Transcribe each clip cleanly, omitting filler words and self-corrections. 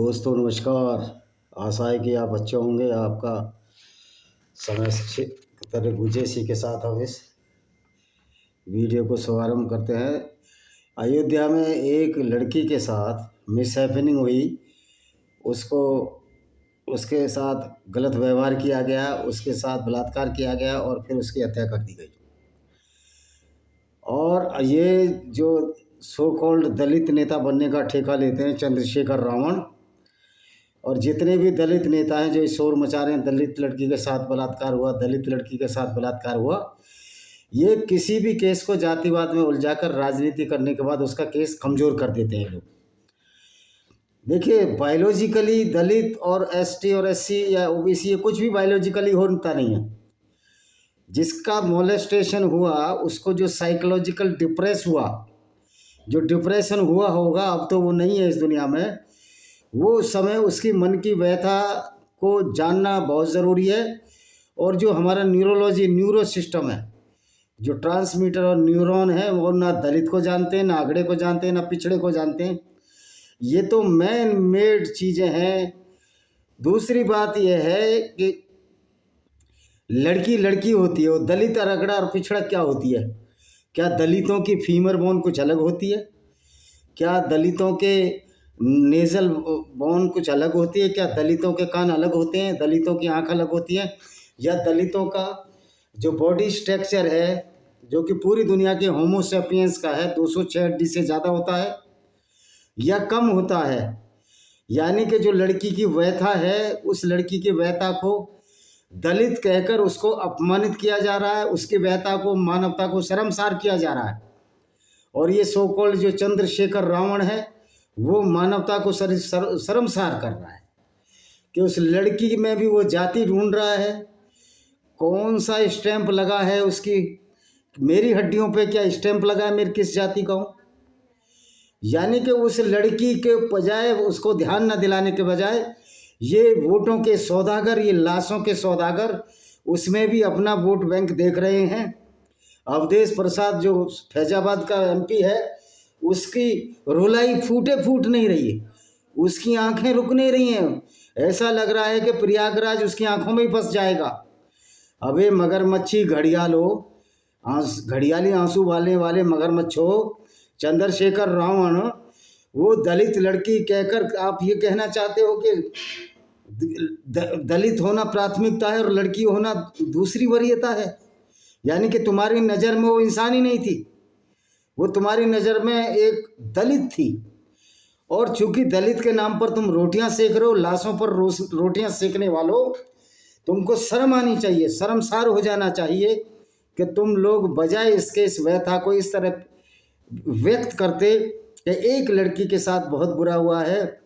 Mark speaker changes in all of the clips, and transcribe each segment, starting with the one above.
Speaker 1: दोस्तों नमस्कार। आशा है कि आप अच्छे होंगे। आपका समय तरह गुजेशी के साथ हम इस वीडियो को शुभारंभ करते हैं। अयोध्या में एक लड़की के साथ मिसहैपनिंग हुई, उसको उसके साथ गलत व्यवहार किया गया, उसके साथ बलात्कार किया गया और फिर उसकी हत्या कर दी गई। और ये जो सो कॉल्ड दलित नेता बनने का ठेका लेते हैं चंद्रशेखर रावण, और जितने भी दलित नेता हैं जो शोर मचा रहे हैं, दलित लड़की के साथ बलात्कार हुआ, दलित लड़की के साथ बलात्कार हुआ, ये किसी भी केस को जातिवाद में उलझाकर राजनीति करने के बाद उसका केस कमज़ोर कर देते हैं लोग। देखिए, बायोलॉजिकली दलित और एसटी और एससी या ओबीसी ये कुछ भी बायोलॉजिकली होता नहीं है। जिसका मोलेस्टेशन हुआ उसको जो साइकोलॉजिकल डिप्रेस हुआ, जो डिप्रेशन हुआ होगा, अब तो वो नहीं है इस दुनिया में, वो समय उसकी मन की व्यथा को जानना बहुत ज़रूरी है। और जो हमारा न्यूरो सिस्टम है, जो ट्रांसमीटर और न्यूरॉन है, वो ना दलित को जानते हैं, ना अगड़े को जानते हैं, ना पिछड़े को जानते हैं। ये तो मैन मेड चीज़ें हैं। दूसरी बात यह है कि लड़की लड़की होती है, वो दलित और अगड़ा और पिछड़ा क्या होती है? क्या दलितों की फीमर बोन कुछ अलग होती है? क्या दलितों के नेज़ल बोन कुछ अलग होती है? क्या दलितों के कान अलग होते हैं? दलितों की आँख अलग होती है? या दलितों का जो बॉडी स्ट्रक्चर है, जो कि पूरी दुनिया के होमोसेपियंस का है, 206 हड्डी से ज़्यादा होता है या कम होता है? यानी कि जो लड़की की व्यथा है, उस लड़की की व्यथा को दलित कहकर उसको अपमानित किया जा रहा है, उसकी व्यथा को, मानवता को शर्मसार किया जा रहा है। और ये सो कॉल्ड जो चंद्रशेखर रावण है, वो मानवता को शर्मसार कर रहा है कि उस लड़की में भी वो जाति ढूंढ रहा है। कौन सा स्टैंप लगा है उसकी, मेरी हड्डियों पे क्या स्टैंप लगा है, मेरी किस जाति का हूँ? यानी कि उस लड़की के बजाय, उसको ध्यान न दिलाने के बजाय, ये वोटों के सौदागर, ये लाशों के सौदागर, उसमें भी अपना वोट बैंक देख रहे हैं। अवधेश प्रसाद जो फैजाबाद का एमपी है, उसकी रुलाई फूट नहीं रही है, उसकी आंखें रुक नहीं रही हैं। ऐसा लग रहा है कि प्रयागराज उसकी आंखों में ही फंस जाएगा। अबे मगरमच्छी घड़ियालो, घड़ियाली आंसू वाले मगरमच्छो, चंद्रशेखर रावण, वो दलित लड़की कहकर आप ये कहना चाहते हो कि दलित होना प्राथमिकता है और लड़की होना दूसरी वरीयता है? यानी कि तुम्हारी नज़र में वो इंसान ही नहीं थी, वो तुम्हारी नज़र में एक दलित थी। और चूंकि दलित के नाम पर तुम रोटियां सेक रहे हो, लाशों पर रोटियां सेकने वालों, तुमको शर्म आनी चाहिए, शर्मसार हो जाना चाहिए कि तुम लोग बजाय इसके इस व्यथा को इस तरह व्यक्त करते कि एक लड़की के साथ बहुत बुरा हुआ है,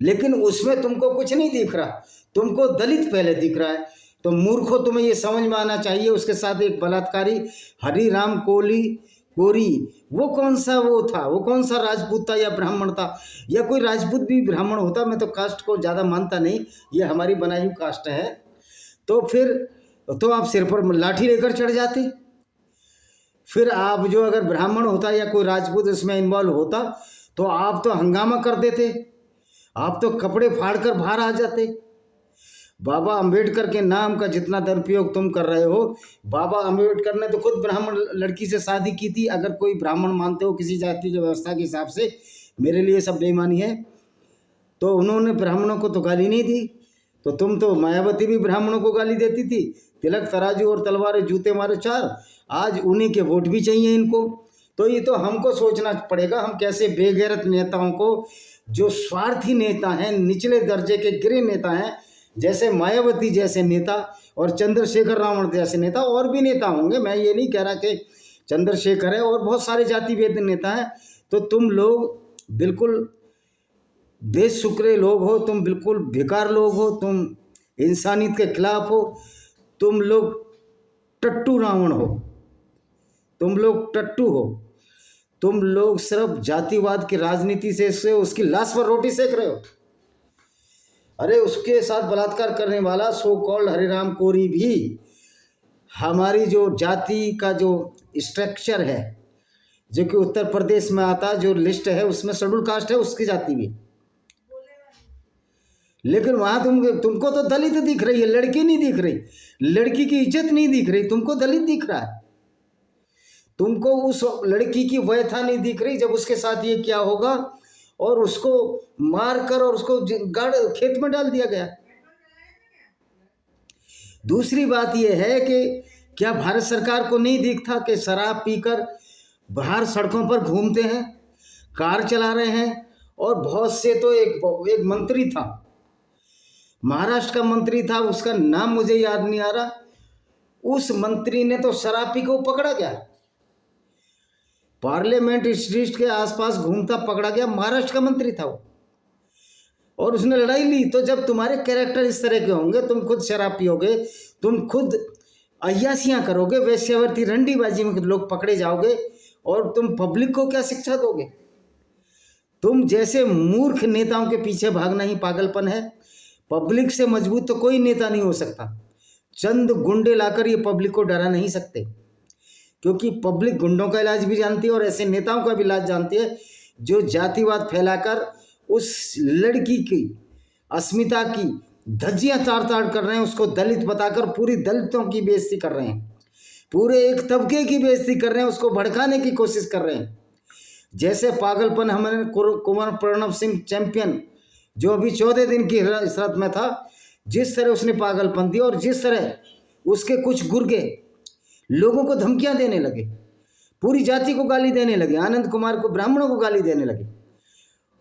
Speaker 1: लेकिन उसमें तुमको कुछ नहीं दिख रहा, तुमको दलित पहले दिख रहा है। तो मूर्खों, तुम्हें ये समझ में आना चाहिए, उसके साथ एक बलात्कारी हरिराम कोरी, वो कौन सा वो था, वो कौन सा राजपूत था या ब्राह्मण था? या कोई राजपूत भी ब्राह्मण होता, मैं तो कास्ट को ज़्यादा मानता नहीं, ये हमारी बनाई हुई कास्ट है। तो फिर तो आप सिर पर लाठी लेकर चढ़ जाते। फिर आप जो अगर ब्राह्मण होता या कोई राजपूत इसमें इन्वॉल्व होता, तो आप तो हंगामा कर देते, आप तो कपड़े फाड़ कर बाहर आ जाते। बाबा अंबेडकर के नाम का जितना दुरुपयोग तुम कर रहे हो, बाबा अंबेडकर ने तो खुद ब्राह्मण लड़की से शादी की थी। अगर कोई ब्राह्मण मानते हो किसी जाति की व्यवस्था के हिसाब से, मेरे लिए सब बेईमानी है। तो उन्होंने ब्राह्मणों को तो गाली नहीं दी, तो तुम तो मायावती भी ब्राह्मणों को गाली देती थी। तिलक तराजू और तलवार जूते मारे चार, आज उन्हीं के वोट भी चाहिए इनको। तो ये तो हमको सोचना पड़ेगा, हम कैसे बेगैरत नेताओं को, जो स्वार्थी नेता हैं, निचले दर्जे के गिरे नेता हैं, जैसे मायावती जैसे नेता और चंद्रशेखर रावण जैसे नेता, और भी नेता होंगे, मैं ये नहीं कह रहा कि चंद्रशेखर है, और बहुत सारे जातिभेद नेता हैं। तो तुम लोग बिल्कुल बेशुक्रे लोग हो, तुम बिल्कुल बेकार लोग हो, तुम इंसानियत के खिलाफ हो, तुम लोग टट्टू रावण हो, तुम लोग टट्टू हो, तुम लोग सिर्फ जातिवाद की राजनीति से उसकी लाश पर रोटी सेक रहे हो। अरे उसके साथ बलात्कार करने वाला सो कॉल्ड हरिराम कोरी भी हमारी जो जाति का जो स्ट्रक्चर है, जो कि उत्तर प्रदेश में आता, जो लिस्ट है उसमें शेड्यूल कास्ट है, उसकी जाति भी। लेकिन वहां तुमको तो दलित दिख रही है, लड़की नहीं दिख रही, लड़की की इज्जत नहीं दिख रही, तुमको दलित दिख रहा है। तुमको उस लड़की की व्यथा नहीं दिख रही जब उसके साथ ये क्या होगा, और उसको मार कर और उसको गाड़ खेत में डाल दिया गया। दूसरी बात यह है कि क्या भारत सरकार को नहीं दिखता कि शराब पीकर बाहर सड़कों पर घूमते हैं, कार चला रहे हैं, और बहुत से तो एक मंत्री था, महाराष्ट्र का मंत्री था, उसका नाम मुझे याद नहीं आ रहा, उस मंत्री ने तो शराब पी को पकड़ा गया, पार्लियामेंट स्ट्रीट के आसपास घूमता पकड़ा गया, महाराष्ट्र का मंत्री था वो, और उसने लड़ाई ली। तो जब तुम्हारे कैरेक्टर इस तरह के होंगे, तुम खुद शराब पियोगे, तुम खुद अय्यासियां करोगे, वेश्यावृत्ति रंडीबाजी में लोग पकड़े जाओगे, और तुम पब्लिक को क्या शिक्षा दोगे? तुम जैसे मूर्ख नेताओं के पीछे भागना ही पागलपन है। पब्लिक से मजबूत तो कोई नेता नहीं हो सकता। चंद गुंडे लाकर ये पब्लिक को डरा नहीं सकते, क्योंकि पब्लिक गुंडों का इलाज भी जानती है और ऐसे नेताओं का भी इलाज जानती है जो जातिवाद फैलाकर उस लड़की की अस्मिता की धज्जियां ताड़ ताड़ कर रहे हैं, उसको दलित बताकर पूरी दलितों की बेइज्जती कर रहे हैं, पूरे एक तबके की बेइज्जती कर रहे हैं, उसको भड़काने की कोशिश कर रहे हैं। जैसे पागलपन हमारे कुंवर प्रणव सिंह चैंपियन, जो अभी 14 दिन की हिरासत में था, जिस तरह उसने पागलपन दिया और जिस तरह उसके कुछ गुर्गे लोगों को धमकियां देने लगे, पूरी जाति को गाली देने लगे, आनंद कुमार को, ब्राह्मणों को गाली देने लगे।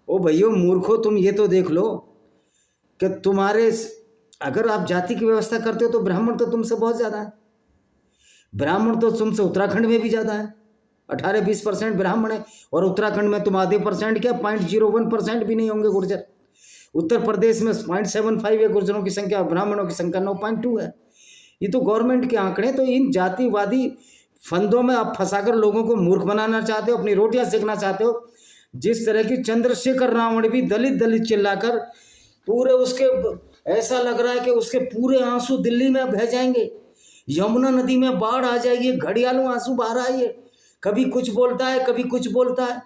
Speaker 1: ओ भैयो मूर्खो, तुम ये तो देख लो कि तुम्हारे, अगर आप जाति की व्यवस्था करते हो तो ब्राह्मण तो तुमसे बहुत ज़्यादा है, ब्राह्मण तो तुमसे उत्तराखंड में भी ज़्यादा है, 18-20% ब्राह्मण है, और उत्तराखंड में तुम आधे परसेंट क्या 0.01% भी नहीं होंगे गुर्जर। उत्तर प्रदेश में 0.75 है गुर्जरों की संख्या, ब्राह्मणों की संख्या 9.2 है। ये तो गवर्नमेंट के आंकड़े। तो इन जातिवादी फंदों में आप फंसाकर लोगों को मूर्ख बनाना चाहते हो, अपनी रोटियां सेकना चाहते हो। जिस तरह की चंद्रशेखर रावण भी दलित दलित चिल्लाकर पूरे उसके, ऐसा लग रहा है कि उसके पूरे आंसू दिल्ली में बह जाएंगे, यमुना नदी में बाढ़ आ जाएगी, घड़ियालों आंसू बहा रहा है ये, कभी कुछ बोलता है कभी कुछ बोलता है।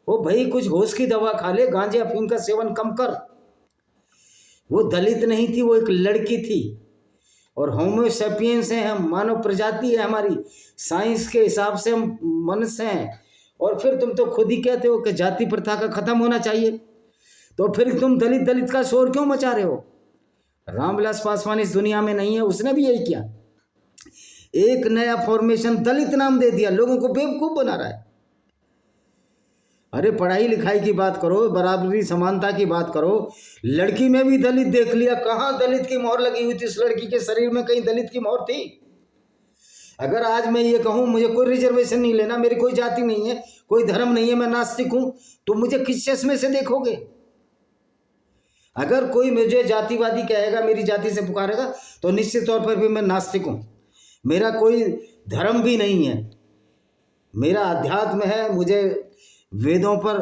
Speaker 1: वो भाई कुछ होश की दवा खा ले, गांजे अफीम का सेवन कम कर। वो दलित नहीं थी, वो एक लड़की थी, और होमोसेपियंस हैं हम, मानव प्रजाति है हमारी, साइंस के हिसाब से हम मनुष्य हैं। और फिर तुम तो खुद ही कहते हो कि जाति प्रथा का खत्म होना चाहिए, तो फिर तुम दलित दलित का शोर क्यों मचा रहे हो? रामविलास पासवान इस दुनिया में नहीं है, उसने भी यही किया, एक नया फॉर्मेशन दलित नाम दे दिया, लोगों को बेवकूफ बना रहा है। अरे पढ़ाई लिखाई की बात करो, बराबरी समानता की बात करो, लड़की में भी दलित देख लिया, कहाँ दलित की मोहर लगी हुई थी इस लड़की के शरीर में? कहीं दलित की मोहर थी? अगर आज मैं ये कहूँ मुझे कोई रिजर्वेशन नहीं लेना, मेरी कोई जाति नहीं है, कोई धर्म नहीं है, मैं नास्तिक हूँ, तो मुझे किस चश्मे से देखोगे? अगर कोई मुझे जातिवादी कहेगा, मेरी जाति से पुकारेगा, तो निश्चित तौर पर भी मैं नास्तिक हूँ। मेरा कोई धर्म भी नहीं है, मेरा अध्यात्म है। मुझे वेदों पर,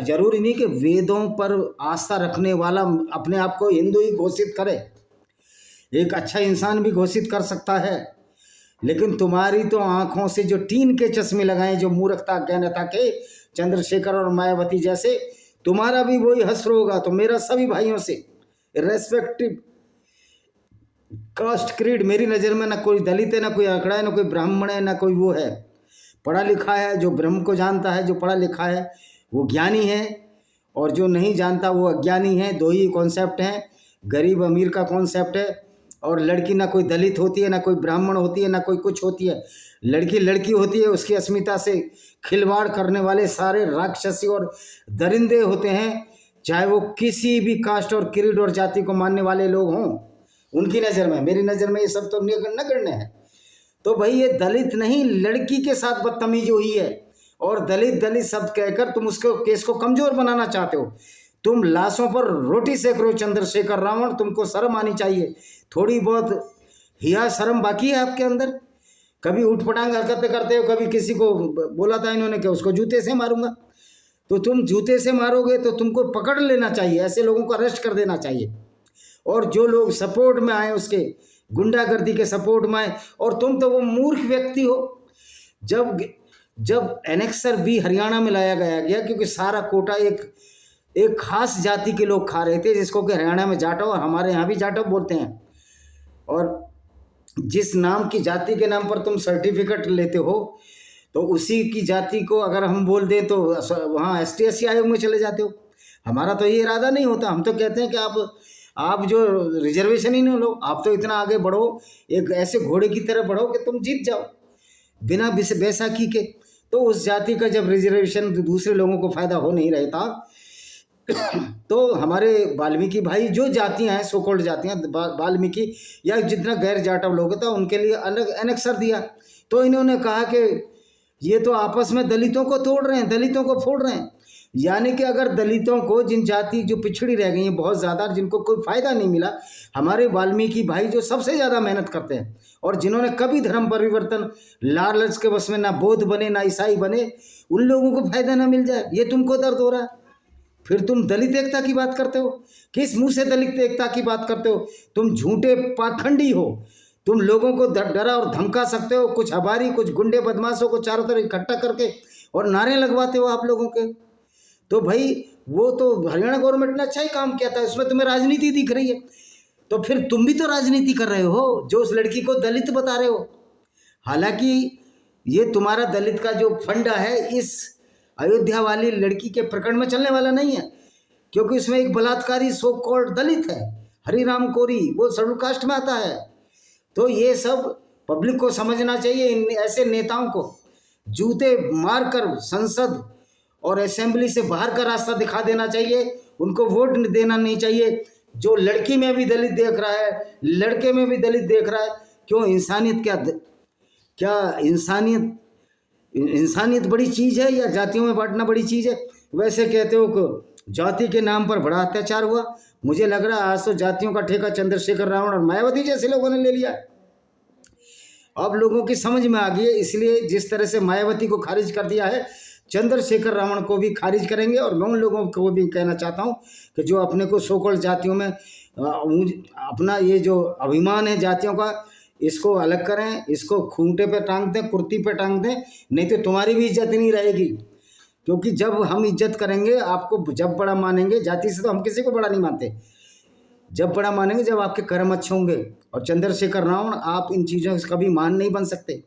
Speaker 1: जरूरी नहीं कि वेदों पर आस्था रखने वाला अपने आप को हिंदू ही घोषित करे, एक अच्छा इंसान भी घोषित कर सकता है। लेकिन तुम्हारी तो आंखों से जो टीन के चश्मे लगाए, जो मूर्खता ज्ञानता के, चंद्रशेखर और मायावती जैसे, तुम्हारा भी वही हश्र होगा। तो मेरा सभी भाइयों से इर्रेस्पेक्टिव कास्ट क्रीड, मेरी नज़र में ना कोई दलित है, ना कोई आंकड़ा है, ना कोई ब्राह्मण है, ना कोई वो है, पढ़ा लिखा है। जो ब्रह्म को जानता है, जो पढ़ा लिखा है, वो ज्ञानी है, और जो नहीं जानता वो अज्ञानी है। दो ही कॉन्सेप्ट हैं, गरीब अमीर का कॉन्सेप्ट है। और लड़की ना कोई दलित होती है, ना कोई ब्राह्मण होती है, ना कोई कुछ होती है, लड़की लड़की होती है। उसकी अस्मिता से खिलवाड़ करने वाले सारे राक्षसी और दरिंदे होते हैं, चाहे वो किसी भी कास्ट और क्रीड और जाति को मानने वाले लोग हों, उनकी नज़र में। मेरी नज़र में ये सब तो नगण्य है। तो भाई ये दलित नहीं, लड़की के साथ बदतमीजी हुई है, और दलित दलित शब्द कहकर तुम उसको केस को कमजोर बनाना चाहते हो। तुम लाशों पर रोटी सेक रहे हो चंद्रशेखर रावण, तुमको शर्म आनी चाहिए। थोड़ी बहुत हिया शर्म बाकी है आपके अंदर? कभी उठपटांग हरकतें करते हो, कभी किसी को बोला था इन्होंने कि उसको जूते से मारूंगा, तो तुम जूते से मारोगे तो तुमको पकड़ लेना चाहिए, ऐसे लोगों को अरेस्ट कर देना चाहिए। और जो लोग सपोर्ट में आए उसके, गुंडागर्दी के सपोर्ट में आए, और तुम तो वो मूर्ख व्यक्ति हो। जब एनेक्सर बी हरियाणा में लाया गया, क्योंकि सारा कोटा एक खास जाति के लोग खा रहे थे, जिसको कि हरियाणा में जाटव और हमारे यहाँ भी जाटव बोलते हैं। और जिस नाम की जाति के नाम पर तुम सर्टिफिकेट लेते हो, तो उसी की जाति को अगर हम बोल दें तो वहाँ ST/SC आयोग में चले जाते हो। हमारा तो ये इरादा नहीं होता। हम तो कहते हैं कि आप जो रिजर्वेशन ही नहीं लो, आप तो इतना आगे बढ़ो, एक ऐसे घोड़े की तरह बढ़ो कि तुम जीत जाओ बिना बैसाखी के। तो उस जाति का जब रिजर्वेशन दूसरे लोगों को फायदा हो नहीं रहता, तो हमारे वाल्मीकि भाई जो जातियां हैं, सो कॉल्ड जातियां, वाल्मीकि या जितना गैर जाटव लोग था, उनके लिए अलग एनेक्सर दिया। तो इन्होंने कहा कि ये तो आपस में दलितों को तोड़ रहे हैं, दलितों को फोड़ रहे हैं। यानी कि अगर दलितों को, जिन जाति जो पिछड़ी रह गई हैं बहुत ज़्यादा, जिनको कोई फायदा नहीं मिला, हमारे वाल्मीकि भाई जो सबसे ज़्यादा मेहनत करते हैं और जिन्होंने कभी धर्म परिवर्तन, लालच के बस में ना बौद्ध बने ना ईसाई बने, उन लोगों को फायदा ना मिल जाए, ये तुमको दर्द हो रहा है। फिर तुम दलित एकता की बात करते हो? किस मुंह से दलित एकता की बात करते हो? तुम झूठे पाखंडी हो। तुम लोगों को डरा और धमका सकते हो, कुछ हबारी, कुछ गुंडे बदमाशों को चारों तरफ इकट्ठा करके और नारे लगवाते हो आप लोगों के। तो भाई वो तो हरियाणा गवर्नमेंट ने अच्छा ही काम किया था, इसमें तुम्हें राजनीति दिख रही है। तो फिर तुम भी तो राजनीति कर रहे हो, जो उस लड़की को दलित बता रहे हो। हालांकि ये तुम्हारा दलित का जो फंडा है इस अयोध्या वाली लड़की के प्रकरण में चलने वाला नहीं है, क्योंकि उसमें एक बलात्कारी सो कॉल्ड दलित है, हरिराम कोरी, वो शेड्यूल कास्ट में आता है। तो ये सब पब्लिक को समझना चाहिए। इन ऐसे नेताओं को जूते मारकर संसद और असेंबली से बाहर का रास्ता दिखा देना चाहिए, उनको वोट देना नहीं चाहिए। जो लड़की में भी दलित देख रहा है, लड़के में भी दलित देख रहा है, क्यों? इंसानियत क्या इंसानियत बड़ी चीज़ है या जातियों में बांटना बड़ी चीज़ है? वैसे कहते हो कि जाति के नाम पर बड़ा अत्याचार हुआ। मुझे लग रहा है आज तो जातियों का ठेका चंद्रशेखर रावण और मायावती जैसे लोगों ने ले लिया। अब लोगों की समझ में आ गई है, इसलिए जिस तरह से मायावती को खारिज कर दिया है, चंद्रशेखर रावण को भी खारिज करेंगे। और मैं उन लोगों को भी कहना चाहता हूँ कि जो अपने को सोकल जातियों में अपना ये जो अभिमान है जातियों का, इसको अलग करें, इसको खूंटे पे टांग दें, कुर्ती पे टांग दें, नहीं तो तुम्हारी भी इज्जत नहीं रहेगी। क्योंकि जब हम इज्जत करेंगे, आपको जब बड़ा मानेंगे, जाति से तो हम किसी को बड़ा नहीं मानते, जब बड़ा मानेंगे जब आपके कर्म अच्छे होंगे। और चंद्रशेखर रावण, आप इन चीज़ों से कभी मान नहीं बन सकते।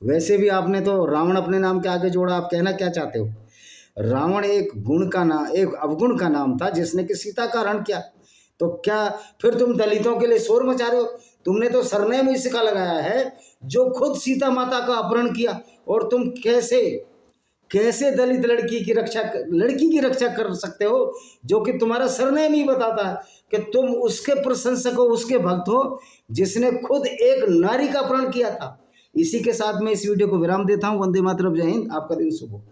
Speaker 1: वैसे भी आपने तो रावण अपने नाम के आगे जोड़ा, आप कहना क्या चाहते हो? रावण एक गुण का नाम, एक अवगुण का नाम था जिसने कि सीता का हरण किया। तो क्या फिर तुम दलितों के लिए शोर मचा रहे हो? तुमने तो सरनेम इसका लगाया है जो खुद सीता माता का अपहरण किया, और तुम कैसे दलित लड़की की रक्षा कर सकते हो, जो कि तुम्हारा सरनेम ही बताता है कि तुम उसके प्रशंसक हो, उसके भक्त हो, जिसने खुद एक नारी का अपहरण किया था। इसी के साथ मैं इस वीडियो को विराम देता हूँ। वंदे मातरम, जय हिंद, आपका दिन शुभ हो।